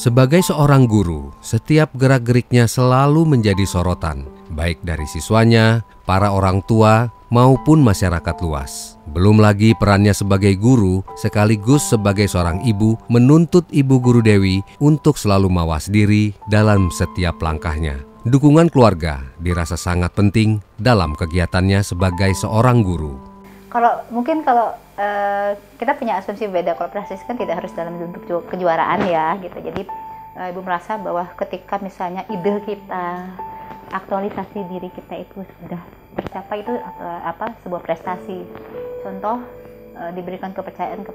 Sebagai seorang guru, setiap gerak-geriknya selalu menjadi sorotan, baik dari siswanya, para orang tua, maupun masyarakat luas. Belum lagi perannya sebagai guru, sekaligus sebagai seorang ibu, menuntut Ibu Guru Dewi untuk selalu mawas diri dalam setiap langkahnya. Dukungan keluarga dirasa sangat penting dalam kegiatannya sebagai seorang guru. Kalau kita punya asumsi beda, kalau prestasi kan tidak harus dalam bentuk kejuaraan ya gitu. Jadi Ibu merasa bahwa ketika misalnya ide kita, aktualisasi diri kita itu sudah tercapai, itu sebuah prestasi. Contoh, diberikan kepercayaan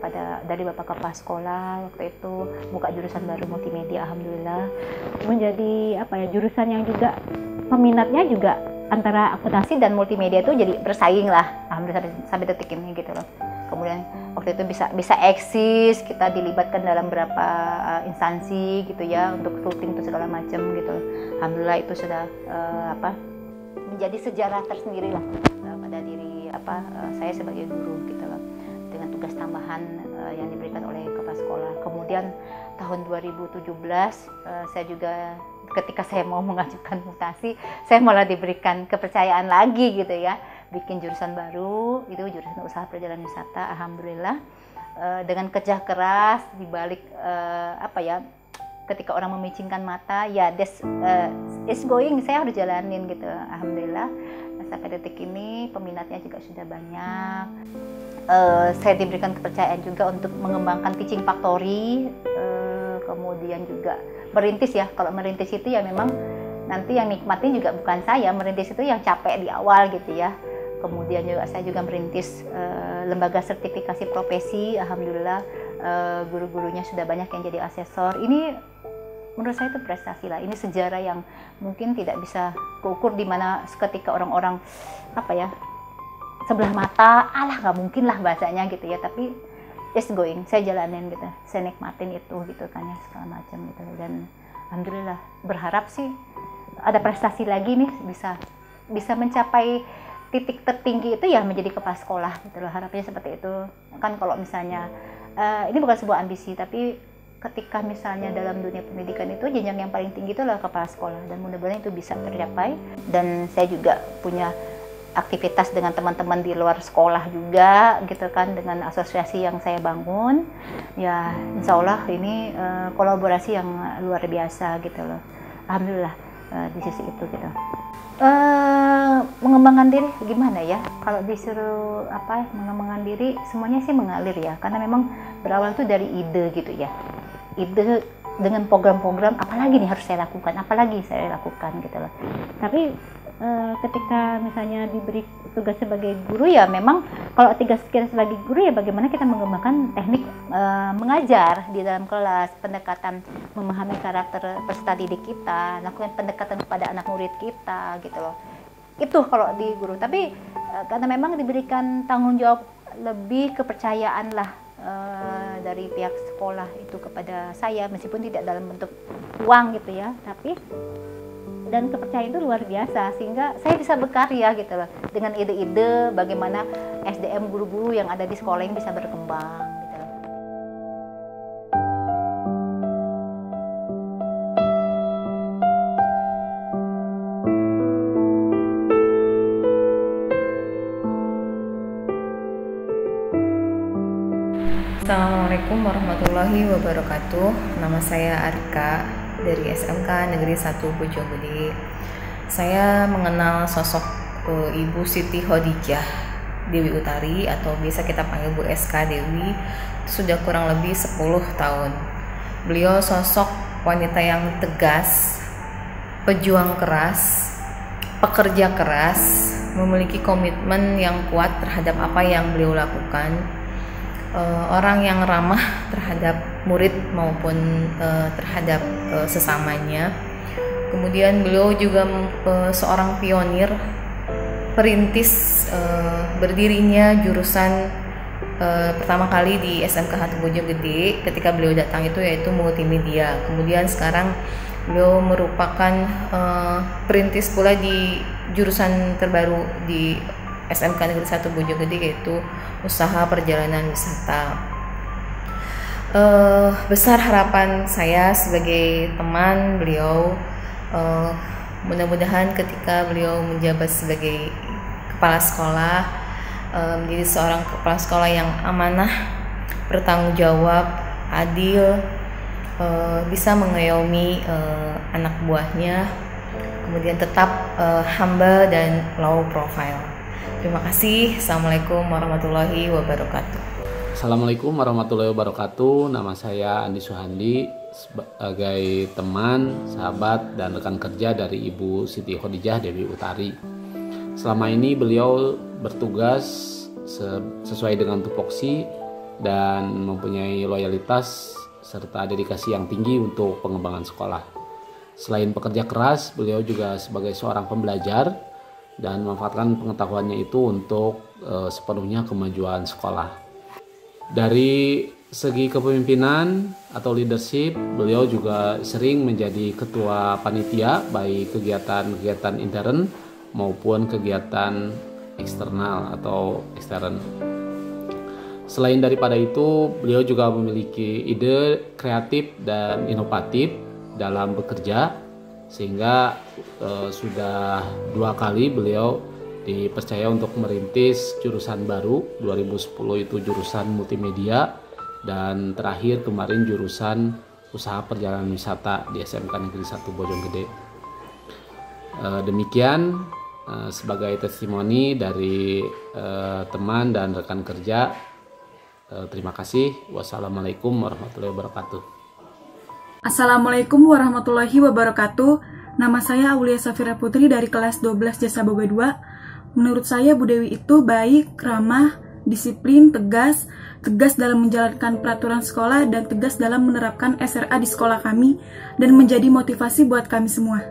dari Bapak Kepala Sekolah waktu itu buka jurusan baru multimedia, alhamdulillah menjadi jurusan yang juga peminatnya juga antara akuntansi dan multimedia itu jadi bersaing lah, alhamdulillah sampai detik ini gitu loh. Kemudian waktu itu bisa eksis, kita dilibatkan dalam beberapa instansi gitu ya, untuk syuting itu segala macam gitu. Alhamdulillah itu sudah menjadi sejarah tersendiri lah pada diri saya sebagai guru gitu loh, dengan tugas tambahan yang diberikan oleh kepala sekolah. Kemudian tahun 2017 saya juga, ketika saya mau mengajukan mutasi, saya malah diberikan kepercayaan lagi gitu ya, bikin jurusan baru, itu jurusan usaha perjalanan wisata. Alhamdulillah dengan kerja keras dibalik ketika orang memicingkan mata ya, it's going, saya harus jalanin gitu. Alhamdulillah sampai detik ini peminatnya juga sudah banyak. Saya diberikan kepercayaan juga untuk mengembangkan teaching factory, kemudian juga merintis ya. Kalau merintis itu ya memang nanti yang nikmatin juga bukan saya, merintis itu yang capek di awal gitu ya. Kemudian juga saya juga merintis lembaga sertifikasi profesi. Alhamdulillah guru-gurunya sudah banyak yang jadi asesor. Ini menurut saya itu prestasi lah. Ini sejarah yang mungkin tidak bisa kuukur, di mana ketika orang-orang sebelah mata, alah nggak mungkin lah bahasanya gitu ya. Tapi just going, saya jalanin gitu, saya nikmatin itu gitu kan ya, segala macam gitu. Dan alhamdulillah berharap sih ada prestasi lagi nih, bisa mencapai titik tertinggi itu ya, menjadi kepala sekolah gitu loh. Harapnya seperti itu kan. Kalau misalnya ini bukan sebuah ambisi, tapi ketika misalnya dalam dunia pendidikan itu jenjang yang paling tinggi itu adalah kepala sekolah, dan mudah-mudahan itu bisa tercapai. Dan saya juga punya aktivitas dengan teman-teman di luar sekolah juga gitu kan, dengan asosiasi yang saya bangun ya, insya Allah ini kolaborasi yang luar biasa gitu loh. Alhamdulillah di sisi itu gitu. Mengembangkan diri gimana ya, kalau disuruh mengembangkan diri, semuanya sih mengalir ya, karena memang berawal tuh dari ide gitu ya, ide dengan program-program apalagi nih harus saya lakukan, apalagi saya lakukan gitu loh. Tapi ketika misalnya diberi tugas sebagai guru ya, memang kalau tugas kita sebagai guru ya bagaimana kita mengembangkan teknik mengajar di dalam kelas, pendekatan memahami karakter peserta didik kita, lakukan pendekatan kepada anak murid kita gitu loh. Itu kalau di guru. Tapi karena memang diberikan tanggung jawab lebih, kepercayaan lah dari pihak sekolah itu kepada saya, meskipun tidak dalam bentuk uang gitu ya, tapi dan kepercayaan itu luar biasa, sehingga saya bisa berkarya gitu loh, dengan ide-ide bagaimana SDM guru-guru yang ada di sekolah yang bisa berkembang gitu loh. Assalamualaikum warahmatullahi wabarakatuh. Nama saya Arika dari SMK Negeri 1 Bojonggede. Saya mengenal sosok Ibu Siti Khadijah Dewi Utari, atau biasa kita panggil Bu SK Dewi, sudah kurang lebih 10 tahun. Beliau sosok wanita yang tegas, pejuang keras, pekerja keras, memiliki komitmen yang kuat terhadap apa yang beliau lakukan. Orang yang ramah terhadap murid maupun terhadap sesamanya. Kemudian beliau juga seorang pionir, perintis berdirinya jurusan pertama kali di SMK 1 Bojonggede ketika beliau datang itu, yaitu multimedia. Kemudian sekarang beliau merupakan perintis pula di jurusan terbaru di SMK Negeri 1 Bojonggede, yaitu usaha perjalanan wisata. Besar harapan saya sebagai teman beliau, mudah-mudahan ketika beliau menjabat sebagai kepala sekolah, menjadi seorang kepala sekolah yang amanah, bertanggung jawab, adil, bisa mengayomi anak buahnya, kemudian tetap humble dan low profile. Terima kasih. Assalamualaikum warahmatullahi wabarakatuh. Assalamualaikum warahmatullahi wabarakatuh. Nama saya Andi Suhandi, sebagai teman, sahabat, dan rekan kerja dari Ibu Siti Khadijah Dewi Utari. Selama ini beliau bertugas sesuai dengan tupoksi dan mempunyai loyalitas serta dedikasi yang tinggi untuk pengembangan sekolah. Selain pekerja keras, beliau juga sebagai seorang pembelajar dan memanfaatkan pengetahuannya itu untuk sepenuhnya kemajuan sekolah. Dari segi kepemimpinan atau leadership, beliau juga sering menjadi ketua panitia baik kegiatan-kegiatan intern maupun kegiatan eksternal atau ekstern. Selain daripada itu, beliau juga memiliki ide kreatif dan inovatif dalam bekerja, sehingga sudah 2 kali beliau dipercaya untuk merintis jurusan baru. 2010 itu jurusan multimedia, dan terakhir kemarin jurusan usaha perjalanan wisata di SMK Negeri 1 Bojonggede. Demikian sebagai testimoni dari teman dan rekan kerja. Terima kasih. Wassalamualaikum warahmatullahi wabarakatuh. Assalamualaikum warahmatullahi wabarakatuh. Nama saya Aulia Safira Putri dari kelas 12 Jasa Boga 2. Menurut saya Bu Dewi itu baik, ramah, disiplin, tegas dalam menjalankan peraturan sekolah dan tegas dalam menerapkan SRA di sekolah kami dan menjadi motivasi buat kami semua.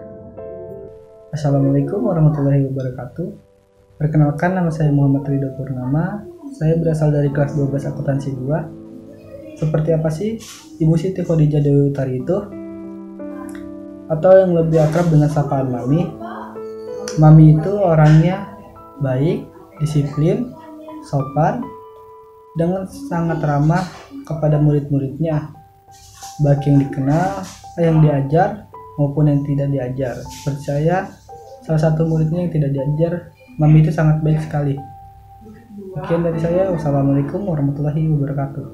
Assalamualaikum warahmatullahi wabarakatuh. Perkenalkan, nama saya Muhammad Ridho Purnama. Saya berasal dari kelas 12 akuntansi 2. Seperti apa sih Ibu Siti Khadijah Dewi Utari itu? Atau yang lebih akrab dengan sapaan Mami. Mami itu orangnya baik, disiplin, sopan, dengan sangat ramah kepada murid-muridnya, baik yang dikenal, yang diajar, maupun yang tidak diajar. Seperti saya, salah satu muridnya yang tidak diajar, Mami itu sangat baik sekali. Sekian dari saya, wassalamualaikum warahmatullahi wabarakatuh.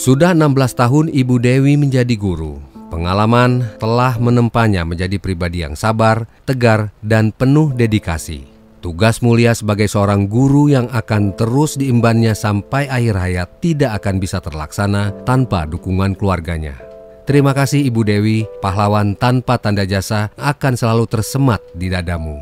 Sudah 16 tahun Ibu Dewi menjadi guru. Pengalaman telah menempanya menjadi pribadi yang sabar, tegar, dan penuh dedikasi. Tugas mulia sebagai seorang guru yang akan terus diembannya sampai akhir hayat tidak akan bisa terlaksana tanpa dukungan keluarganya. Terima kasih Ibu Dewi, pahlawan tanpa tanda jasa akan selalu tersemat di dadamu.